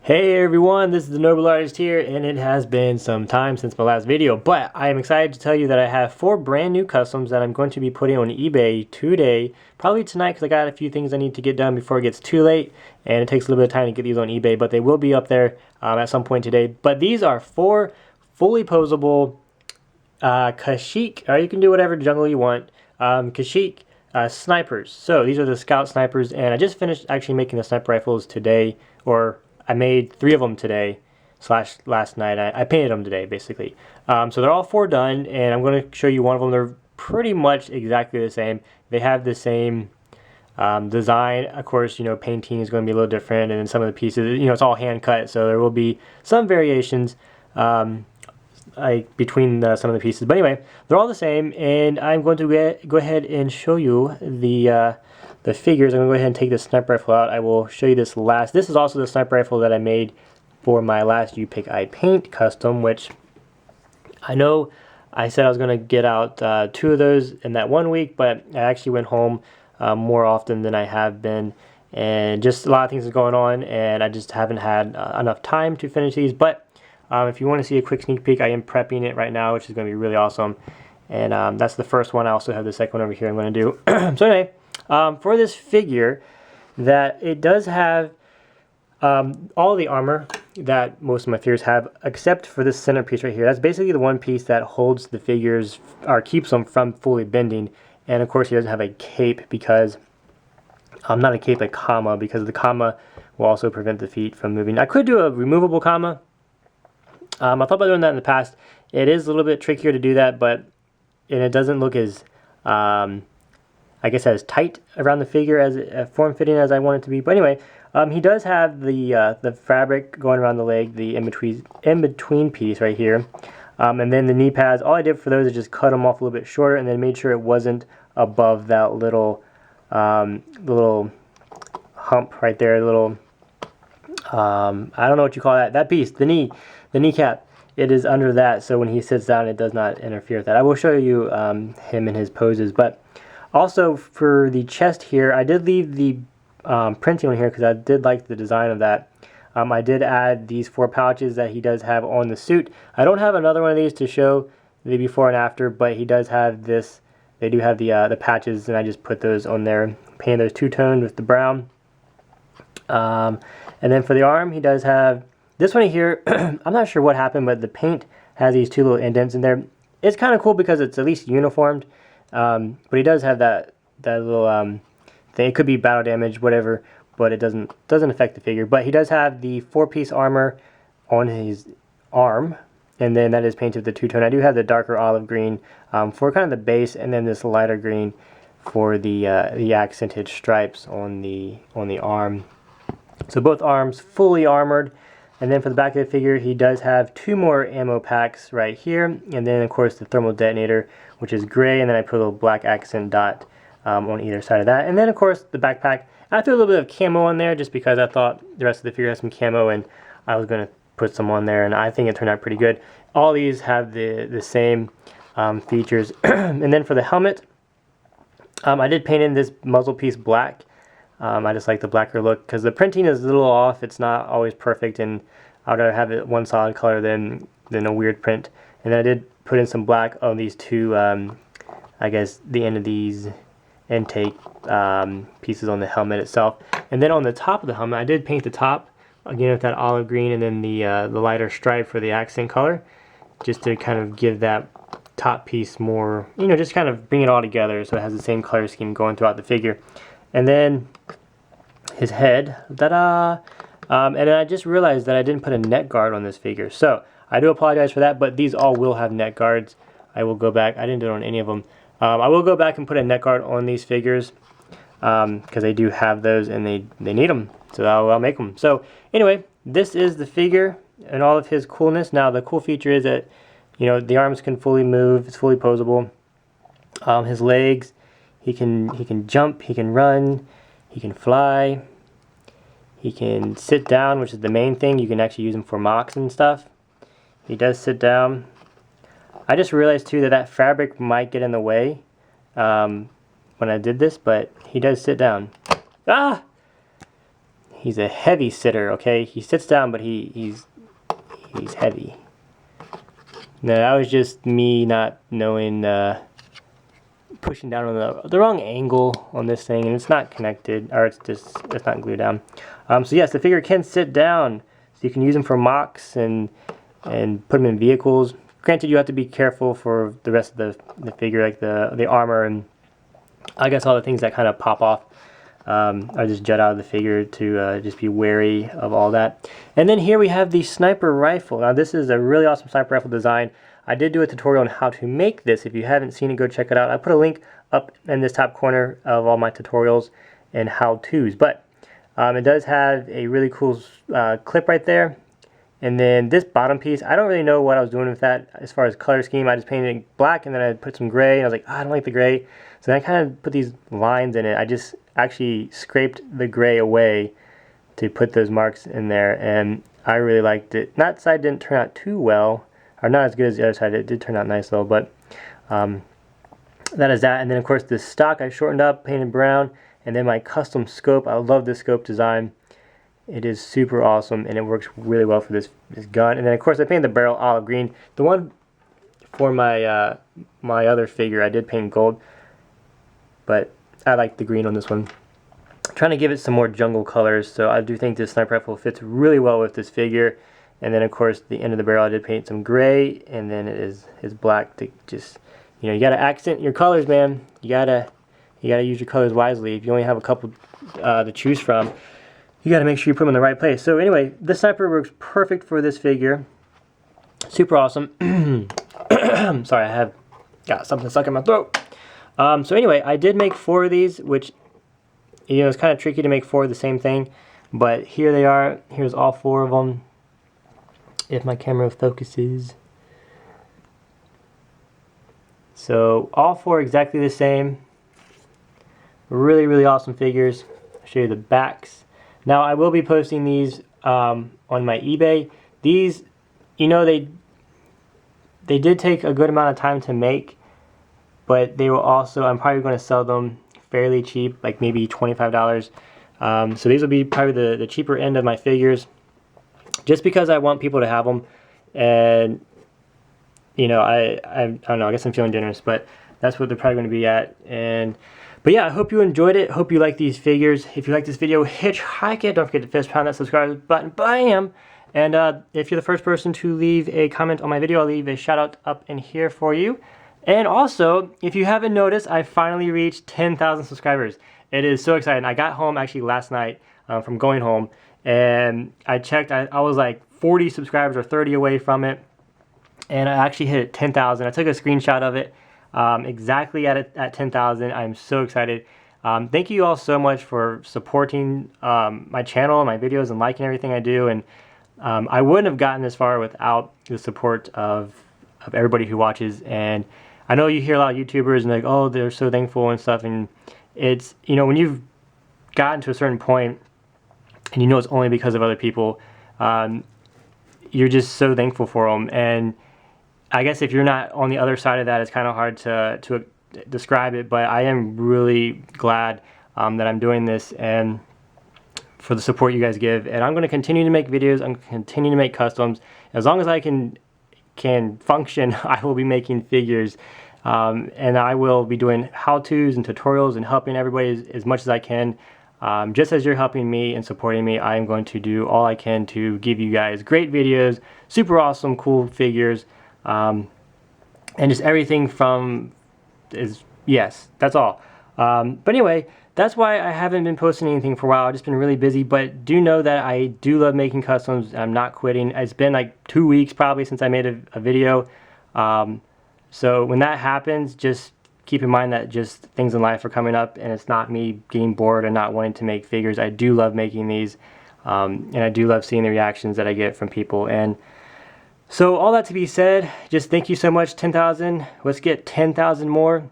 Hey everyone, this is the Noble Artist here, and it has been some time since my last video, but I am excited to tell you that I have 4 brand new customs that I'm going to be putting on eBay today, probably tonight because I got a few things I need to get done before it gets too late, and it takes a little bit of time to get these on eBay, but they will be up there at some point today. But these are 4 fully posable Kashyyyk, or you can do whatever jungle you want, Kashyyyk snipers. So these are the scout snipers, and I just finished actually making the sniper rifles today, or I made 3 of them today slash last night. I painted them today basically. So they're all 4 done, and I'm going to show you one of them. They're pretty much exactly the same. They have the same design. Of course, you know, painting is going to be a little different, and then some of the pieces, you know, it's all hand cut, so there will be some variations between some of the pieces. But anyway, they're all the same, and I'm going to go ahead and show you the figures. I'm going to go ahead and take this sniper rifle out. I will show you this last. This is also the sniper rifle that I made for my last You Pick I Paint custom, which I know I said I was going to get out 2 of those in that 1 week, but I actually went home more often than I have been, and just a lot of things are going on, and I just haven't had enough time to finish these. But if you want to see a quick sneak peek, I am prepping it right now, which is going to be really awesome. And that's the first one. I also have the second one over here I'm going to do. So anyway, for this figure, that it does have all the armor that most of my figures have, except for this center piece right here. That's basically the one piece that holds the figures, or keeps them from fully bending. And of course he doesn't have a cape, because not a cape, a comma, because the comma will also prevent the feet from moving. I could do a removable comma. I thought about doing that in the past. It is a little bit trickier to do that, and it doesn't look as I guess as tight around the figure, as form-fitting as I want it to be. But anyway, he does have the fabric going around the leg, the in-between piece right here, and then the knee pads. All I did for those is just cut them off a little bit shorter, and then made sure it wasn't above that little hump right there, little I don't know what you call that piece, the kneecap. It is under that, so when he sits down, it does not interfere with that. I will show you him in his poses. But also for the chest here, I did leave the printing on here because I did like the design of that. I did add these 4 pouches that he does have on the suit. I don't have another one of these to show the before and after, but he does have this. They do have the patches, and I just put those on there, painted those 2-toned with the brown. And then for the arm, he does have this one here. I'm not sure what happened, but the paint has these 2 little indents in there. It's kind of cool because it's at least uniformed, but he does have that little thing. It could be battle damage, whatever, but it doesn't affect the figure. But he does have the 4-piece armor on his arm, and then that is painted the 2-tone. I do have the darker olive green for kind of the base, and then this lighter green for the accented stripes on the arm. So both arms fully armored. And then for the back of the figure, he does have 2 more ammo packs right here, and then of course the thermal detonator, which is gray, and then I put a little black accent dot on either side of that. And then of course the backpack, I threw a little bit of camo on there just because I thought the rest of the figure has some camo, and I was going to put some on there, and I think it turned out pretty good. All these have the same features. And then for the helmet, I did paint in this muzzle piece black. I just like the blacker look because the printing is a little off. It's not always perfect, and I'd rather have it one solid color than a weird print. And I did put in some black on these 2, I guess the end of these intake pieces on the helmet itself. And then on the top of the helmet, I did paint the top again with that olive green, and then the lighter stripe for the accent color, just to kind of give that top piece more, you know, just kind of bring it all together so it has the same color scheme going throughout the figure. And then his head, ta-da! And then I just realized that I didn't put a neck guard on this figure. So I do apologize for that, but these all will have neck guards. I will go back. I didn't do it on any of them. I will go back and put a neck guard on these figures because they do have those, and they need them. So I'll make them. So anyway, this is the figure and all of his coolness. Now the cool feature is that, you know, the arms can fully move. It's fully posable. His legs, he can jump, he can run, he can fly, he can sit down, which is the main thing. You can actually use him for mocks and stuff. He does sit down. I just realized too that fabric might get in the way when I did this, but he does sit down. Ah! he's a heavy sitter, okay? He sits down, but he's heavy. Now, that was just me not knowing, pushing down on the wrong angle on this thing, and it's not connected, or it's not glued down. So yes, the figure can sit down, so you can use them for mocks and put them in vehicles. Granted, you have to be careful for the rest of the figure, like the armor and I guess all the things that kind of pop off. Or just jut out of the figure, to just be wary of all that. And then here we have the sniper rifle. Now this is a really awesome sniper rifle design. I did do a tutorial on how to make this. If you haven't seen it, go check it out. I put a link up in this top corner of all my tutorials and how-tos. But it does have a really cool clip right there. And then this bottom piece, I don't really know what I was doing with that as far as color scheme. I just painted it black, and then I put some gray, and I was like, oh, I don't like the gray. So then I kind of put these lines in it. I just actually scraped the gray away to put those marks in there, and I really liked it. That side didn't turn out too well, or not as good as the other side. It did turn out nice though, but that is that. And then of course the stock I shortened up, painted brown, and then my custom scope. I love this scope design. It is super awesome, and it works really well for this gun. And then of course I painted the barrel olive green. The one for my my other figure I did paint gold, but I like the green on this one. I'm trying to give it some more jungle colors, so I do think this sniper rifle fits really well with this figure. And then of course the end of the barrel I did paint some gray, and then it is black to just, you know, you gotta accent your colors, man. You gotta use your colors wisely. If you only have a couple to choose from, you gotta make sure you put them in the right place. So anyway, this sniper works perfect for this figure. Super awesome. Sorry, I have got something stuck in my throat. So anyway, I did make 4 of these, which, you know, it's kind of tricky to make 4 of the same thing, but here they are. Here's all 4 of them, if my camera focuses. So all 4 exactly the same. Really, really awesome figures. I'll show you the backs. Now I will be posting these on my eBay. These, you know, they did take a good amount of time to make, but they will also, I'm probably going to sell them fairly cheap, like maybe $25. So these will be probably the cheaper end of my figures, just because I want people to have them. And you know, I don't know, I guess I'm feeling generous, but that's what they're probably going to be at. But yeah, I hope you enjoyed it. Hope you like these figures. If you like this video, hitchhike it. Don't forget to fist pound that subscribe button. Bam! And if you're the first person to leave a comment on my video, I'll leave a shout out up in here for you. And also, if you haven't noticed, I finally reached 10,000 subscribers. It is so exciting. I got home actually last night from going home, and I checked. I was like 40 subscribers or 30 away from it, and I actually hit 10,000. I took a screenshot of it exactly at 10,000. I'm so excited. Thank you all so much for supporting my channel, my videos, and liking everything I do. And I wouldn't have gotten this far without the support of everybody who watches. And I know you hear a lot of YouTubers and like, oh, they're so thankful and stuff. And it's, you know, when you've gotten to a certain point and you know it's only because of other people, you're just so thankful for them. And I guess if you're not on the other side of that, it's kind of hard to describe it. But I am really glad that I'm doing this and for the support you guys give. And I'm going to continue to make videos. I'm going to continue to make customs. As long as I can function, I will be making figures, and I will be doing how-tos and tutorials and helping everybody as much as I can. Just as you're helping me and supporting me, I am going to do all I can to give you guys great videos, super awesome, cool figures, and just everything from yes, that's all. But anyway, that's why I haven't been posting anything for a while. I've just been really busy, but do know that I do love making customs. I'm not quitting. It's been like 2 weeks probably since I made a video. So when that happens, just keep in mind that just things in life are coming up, and it's not me getting bored and not wanting to make figures. I do love making these, and I do love seeing the reactions that I get from people. And so all that to be said, just thank you so much. 10,000. Let's get 10,000 more.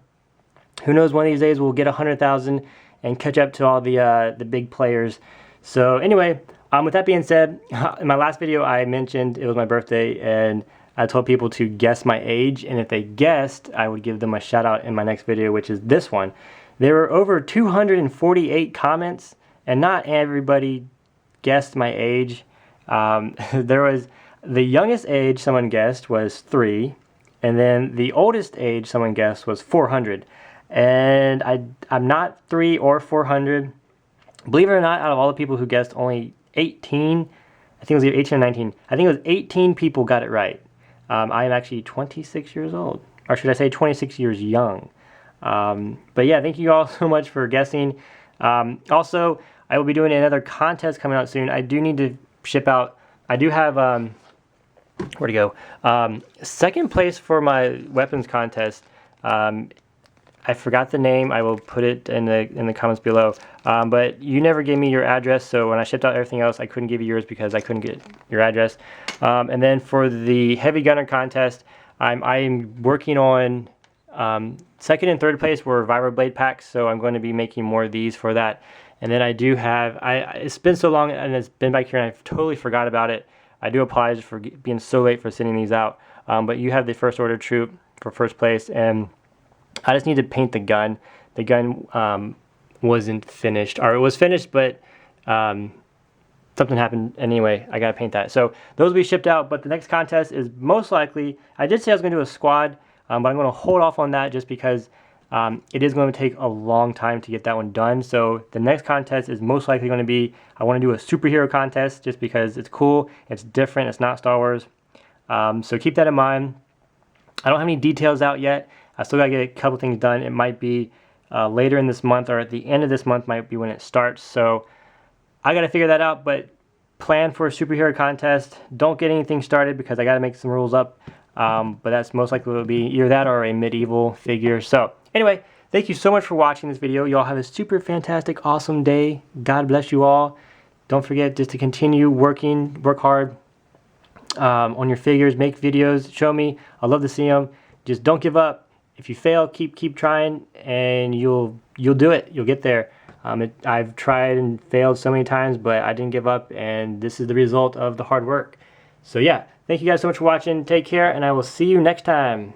Who knows, one of these days we'll get 100,000 and catch up to all the big players. So anyway, with that being said, in my last video I mentioned it was my birthday, and I told people to guess my age, and if they guessed, I would give them a shout out in my next video, which is this one. There were over 248 comments, and not everybody guessed my age. There was the youngest age someone guessed was 3, and then the oldest age someone guessed was 400. And I'm not 3 or 400. Believe it or not, out of all the people who guessed, only 18, I think it was either 18 or 19, I think it was 18 people got it right. I am actually 26 years old, or should I say 26 years young. But yeah, thank you all so much for guessing. Also, I will be doing another contest coming out soon. I do need to ship out, I do have, where'd it go? Second place for my weapons contest. I forgot the name. I will put it in the comments below. But you never gave me your address, so when I shipped out everything else, I couldn't give you yours because I couldn't get your address. And then for the heavy gunner contest, I'm working on second and third place were vibro blade packs, so I'm going to be making more of these for that. And then I do have, it's been so long and it's been back here and I've totally forgot about it. I do apologize for being so late for sending these out. But you have the first order troop for first place, and I just need to paint the gun. The gun wasn't finished, or it was finished, but something happened anyway. I gotta paint that. So those will be shipped out, but the next contest is most likely, I did say I was gonna do a squad, but I'm gonna hold off on that just because it is going to take a long time to get that one done. So the next contest is most likely going to be, I want to do a superhero contest just because it's cool, it's different, it's not Star Wars. So keep that in mind. I don't have any details out yet. I still got to get a couple things done. It might be later in this month, or at the end of this month might be when it starts. So I got to figure that out, but plan for a superhero contest. Don't get anything started because I got to make some rules up. But that's most likely will be either that or a medieval figure. So anyway, thank you so much for watching this video. You all have a super fantastic, awesome day. God bless you all. Don't forget just to continue working, work hard on your figures, make videos, show me. I love to see them. Just don't give up. If you fail, keep trying, and you'll do it. You'll get there. I've tried and failed so many times, but I didn't give up, and this is the result of the hard work. So yeah, thank you guys so much for watching. Take care, and I will see you next time.